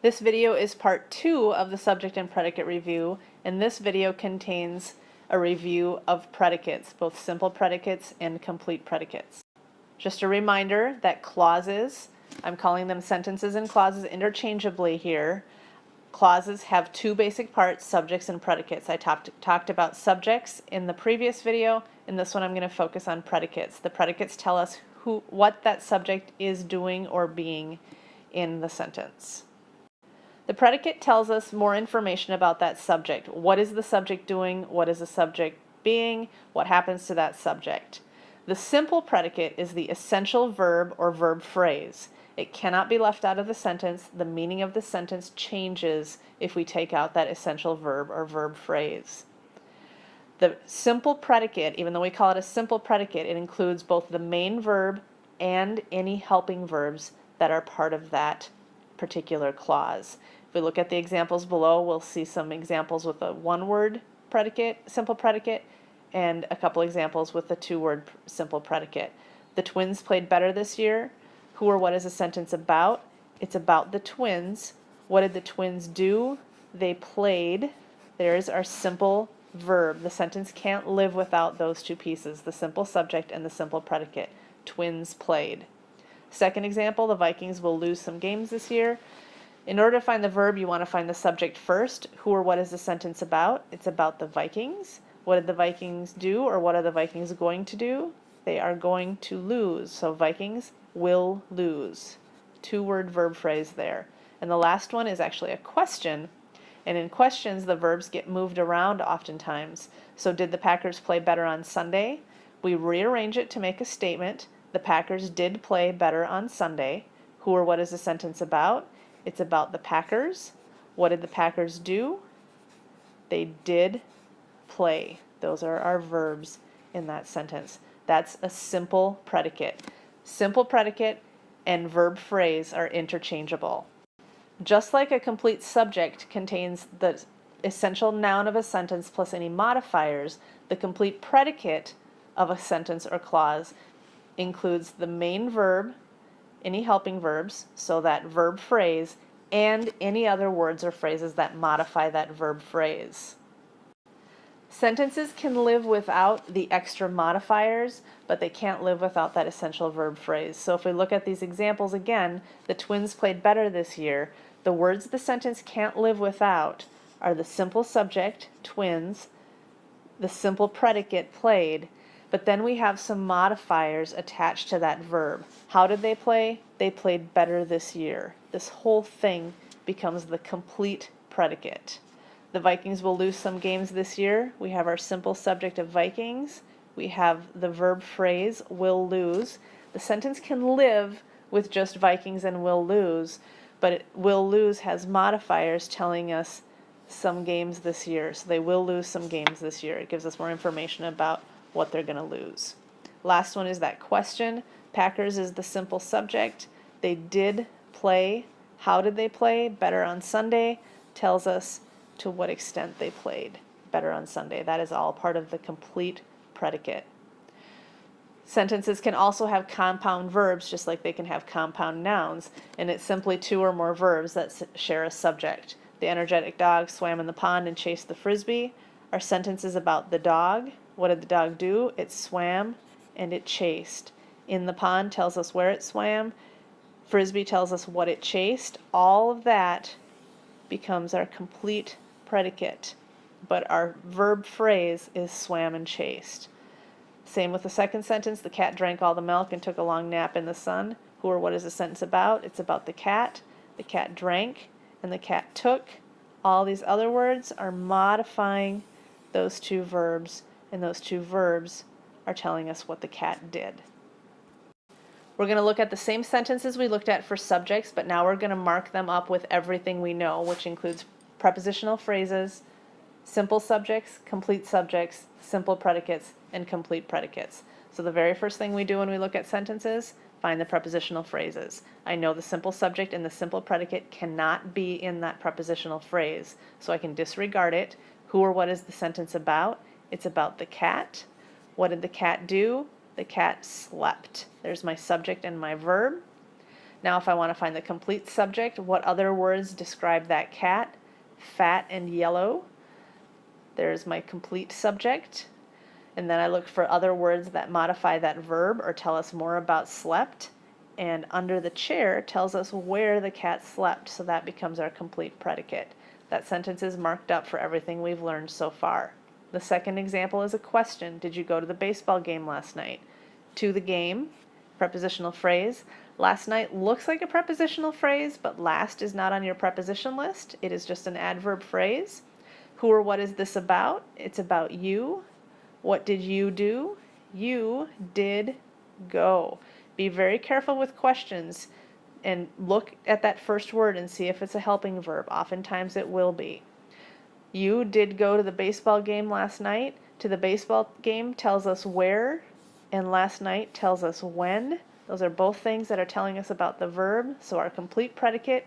This video is part 2 of the subject and predicate review, and this video contains a review of predicates, both simple predicates and complete predicates. Just a reminder that clauses, I'm calling them sentences and clauses interchangeably here. Clauses have two basic parts, subjects and predicates. I talked about subjects in the previous video. In this one I'm going to focus on predicates. The predicates tell us what that subject is doing or being in the sentence. The predicate tells us more information about that subject. What is the subject doing? What is the subject being? What happens to that subject? The simple predicate is the essential verb or verb phrase. It cannot be left out of the sentence. The meaning of the sentence changes if we take out that essential verb or verb phrase. The simple predicate, even though we call it a simple predicate, it includes both the main verb and any helping verbs that are part of that particular clause. If we look at the examples below, we'll see some examples with a one-word predicate, simple predicate, and a couple examples with a two-word simple predicate. The twins played better this year. Who or what is the sentence about? It's about the twins. What did the twins do? They played. There's our simple verb. The sentence can't live without those two pieces, the simple subject and the simple predicate. Twins played. Second example, the Vikings will lose some games this year. In order to find the verb, you want to find the subject first. Who or what is the sentence about? It's about the Vikings. What did the Vikings do, or what are the Vikings going to do? They are going to lose. So Vikings will lose. Two-word verb phrase there. And the last one is actually a question. And in questions, the verbs get moved around oftentimes. So did the Packers play better on Sunday? We rearrange it to make a statement. The Packers did play better on Sunday. Who or what is the sentence about? It's about the Packers. What did the Packers do? They did play. Those are our verbs in that sentence. That's a simple predicate. Simple predicate and verb phrase are interchangeable. Just like a complete subject contains the essential noun of a sentence plus any modifiers, the complete predicate of a sentence or clause includes the main verb, any helping verbs, so that verb phrase, and any other words or phrases that modify that verb phrase. Sentences can live without the extra modifiers, but they can't live without that essential verb phrase. So if we look at these examples again, the twins played better this year. The words the sentence can't live without are the simple subject, twins, the simple predicate, played, but then we have some modifiers attached to that verb. How did they play? They played better this year. This whole thing becomes the complete predicate. The Vikings will lose some games this year. We have our simple subject of Vikings. We have the verb phrase, will lose. The sentence can live with just Vikings and will lose, but will lose has modifiers telling us some games this year. So they will lose some games this year. It gives us more information about what they're going to lose. Last one is that question. Packers is the simple subject. They did play. How did they play? Better on Sunday tells us to what extent they played better on Sunday. That is all part of the complete predicate. Sentences can also have compound verbs, just like they can have compound nouns, and it's simply two or more verbs that share a subject. The energetic dog swam in the pond and chased the frisbee. Our sentence is about the dog. What did the dog do? It swam and it chased. In the pond tells us where it swam. Frisbee tells us what it chased. All of that becomes our complete predicate, but our verb phrase is swam and chased. Same with the second sentence. The cat drank all the milk and took a long nap in the sun. Who or what is the sentence about? It's about the cat. The cat drank and the cat took. All these other words are modifying those two verbs, and those two verbs are telling us what the cat did. We're going to look at the same sentences we looked at for subjects, but now we're going to mark them up with everything we know, which includes prepositional phrases, simple subjects, complete subjects, simple predicates, and complete predicates. So the very first thing we do when we look at sentences, find the prepositional phrases. I know the simple subject and the simple predicate cannot be in that prepositional phrase, so I can disregard it. Who or what is the sentence about? It's about the cat. What did the cat do? The cat slept. There's my subject and my verb. Now if I want to find the complete subject, what other words describe that cat? Fat and yellow. There's my complete subject. And then I look for other words that modify that verb or tell us more about slept. And under the chair tells us where the cat slept, so that becomes our complete predicate. That sentence is marked up for everything we've learned so far. The second example is a question. Did you go to the baseball game last night? To the game, prepositional phrase. Last night looks like a prepositional phrase, but last is not on your preposition list. It is just an adverb phrase. Who or what is this about? It's about you. What did you do? You did go. Be very careful with questions and look at that first word and see if it's a helping verb. Oftentimes it will be. You did go to the baseball game last night. To the baseball game tells us where, and last night tells us when. Those are both things that are telling us about the verb, so our complete predicate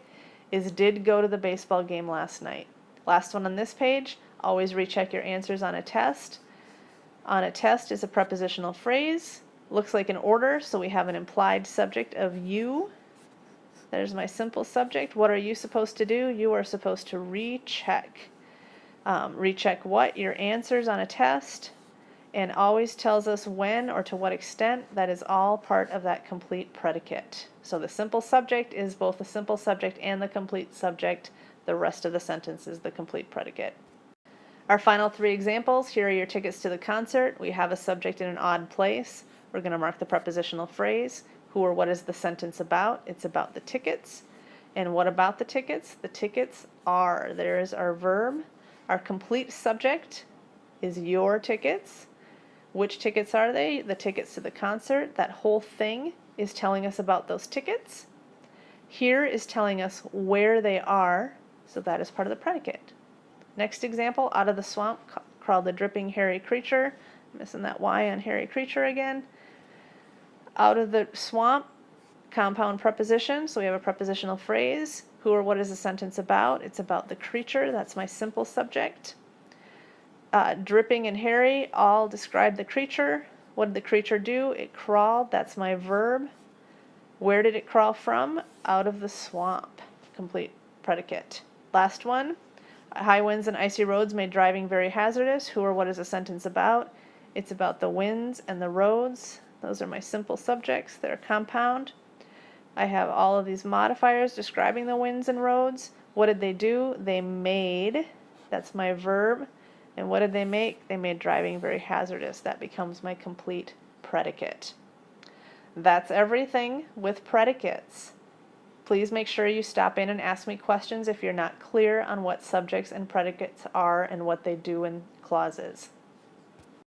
is did go to the baseball game last night. Last one on this page, always recheck your answers on a test. On a test is a prepositional phrase. Looks like an order, so we have an implied subject of you. There's my simple subject. What are you supposed to do? You are supposed to recheck. Recheck what? Your answers on a test, and always tells us when or to what extent. That is all part of that complete predicate. So the simple subject is both the simple subject and the complete subject. The rest of the sentence is the complete predicate. Our final three examples. Here are your tickets to the concert. We have a subject in an odd place. We're going to mark the prepositional phrase. Who or what is the sentence about? It's about the tickets. And what about the tickets? The tickets are. There is our verb. Our complete subject is your tickets. Which tickets are they? The tickets to the concert. That whole thing is telling us about those tickets. Here is telling us where they are, so that is part of the predicate. Next example, out of the swamp crawled the dripping hairy creature. Missing that Y on hairy creature again. Out of the swamp, compound preposition, so we have a prepositional phrase. Who or what is the sentence about? It's about the creature. That's my simple subject. Dripping and hairy all describe the creature. What did the creature do? It crawled. That's my verb. Where did it crawl from? Out of the swamp. Complete predicate. Last one. High winds and icy roads made driving very hazardous. Who or what is the sentence about? It's about the winds and the roads. Those are my simple subjects. They're compound. I have all of these modifiers describing the winds and roads. What did they do? They made. That's my verb. And what did they make? They made driving very hazardous. That becomes my complete predicate. That's everything with predicates. Please make sure you stop in and ask me questions if you're not clear on what subjects and predicates are and what they do in clauses.